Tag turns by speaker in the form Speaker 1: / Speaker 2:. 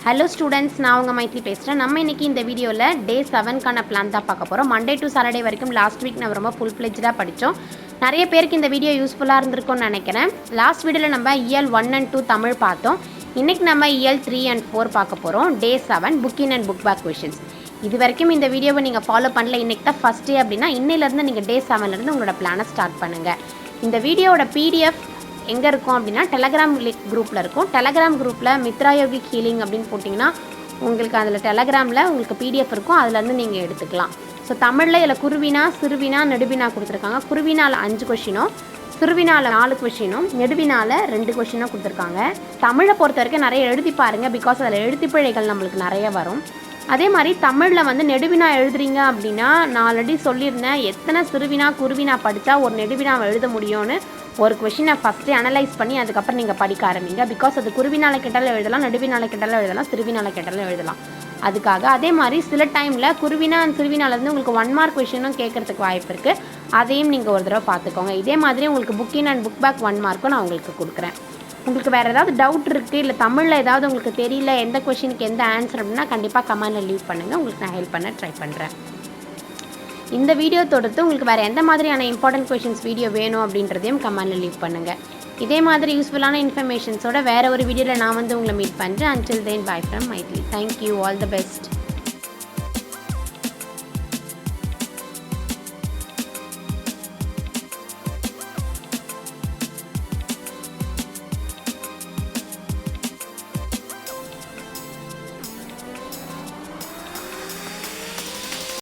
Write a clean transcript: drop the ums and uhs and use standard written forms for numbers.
Speaker 1: Hello students, நான் உங்க மைத்ரி பேசுறேன். நம்ம இன்னைக்கு இந்த வீடியோல டே 7 கான பிளான் தான் பார்க்க போறோம். Monday to Saturday வரைக்கும் லாஸ்ட் வீக் நம்ம ரொம்ப full fledged-ஆ படிச்சோம். நிறைய பேருக்கு இந்த வீடியோ யூஸ்ஃபுல்லா இருந்திருக்கும்னு நினைக்கிறேன். லாஸ்ட் வீடியோல நம்ம இயல் 1 and 2 தமிழ் பார்த்தோம். இன்னைக்கு நம்ம இயல் 3 and 4 பார்க்க போறோம். டே 7 book in and book back questions. இது வரைக்கும் இந்த வீடியோவை நீங்க ஃபாலோ பண்ணல, இன்னைக்கு தான் ஃபர்ஸ்ட் டே அப்படினா இன்னையில இருந்து நீங்க டே 7ல இருந்து உங்களோட பிளானை ஸ்டார்ட் பண்ணுங்க. இந்த வீடியோவோட PDF எங்க இருக்கும் அப்படினா Telegram குரூப்ல இருக்கும். Telegram குரூப்ல Mythra Yogic Healing அப்படினு போடிங்கனா உங்களுக்கு அதுல Telegramல உங்களுக்கு PDF இருக்கும். அதுல இருந்து நீங்க எடுத்துக்கலாம். சோ தமிழ்ல இல்ல குருவினா, சிறுவினா, நெடுவினா கொடுத்திருக்காங்க. குருவினால 5 क्वेश्चनோம், சிறுவினால 4 क्वेश्चनோம், நெடுவினால 2 क्वेश्चनோம் கொடுத்திருக்காங்க. தமிழை பொறுத்தவரைக்கும் நிறைய எழுதி பாருங்க, because அதுல எழுத்துப்பிழைகள் நமக்கு நிறைய வரும். அதே மாதிரி தமிழ்ல வந்து நெடுவினா எழுதுறீங்க அப்படினா நான் ஆல்ரெடி சொல்லியிருந்தேன், எத்தனை சிறுவினா குருவினா படிச்சா ஒரு நெடுவினாவை எழுத முடியும்னு ஒரு क्वेश्चனை ஃபர்ஸ்ட் அனலைஸ் பண்ணி அதுக்கப்புறம் நீங்க படிக்க ஆரம்பிங்க. பிகாஸ் அது குருவினால கேட்டாலும் எழுதலாம், நெடுவினால கேட்டாலும் எழுதலாம், சிறுவினால கேட்டாலும் எழுதலாம். அதுக்காக அதே மாதிரி சில டைம்ல குருவினா அண்ட் சிறுவினால இருந்து உங்களுக்கு 1 மார்க் क्वेश्चனும் கேட்கறதுக்கு வாய்ப்பு இருக்கு. அதையும் நீங்க ஒரு தடவை பார்த்துக்கோங்க. இதே மாதிரி உங்களுக்கு book in and book back 1 மார்க்கும் நான் உங்களுக்கு கொடுக்குறேன். உங்களுக்கு வேறு ஏதாவது டவுட் இருக்குது, இல்லை தமிழில் ஏதாவது உங்களுக்கு தெரியல, எந்த கொஷினுக்கு எந்த ஆன்சர் அப்படின்னா கண்டிப்பாக கமெண்டில் லீவ் பண்ணுங்கள். உங்களுக்கு நான் ஹெல்ப் பண்ண ட்ரை பண்ணுறேன். இந்த வீடியோ தொடுத்து உங்களுக்கு வேறு எந்த மாதிரியான இம்பார்ட்டன்ட் கொஷின்ஸ் வீடியோ வேணும் அப்படின்றதையும் கமெண்டில் லீவ் பண்ணுங்கள். இதே மாதிரி யூஸ்ஃபுல்லான இன்ஃபர்மேஷன்ஸோட வேறு ஒரு வீடியோவில் நான் வந்து உங்களை மீட் பண்ணுறேன். Until then, bye from Mythri. Thank you. All the best.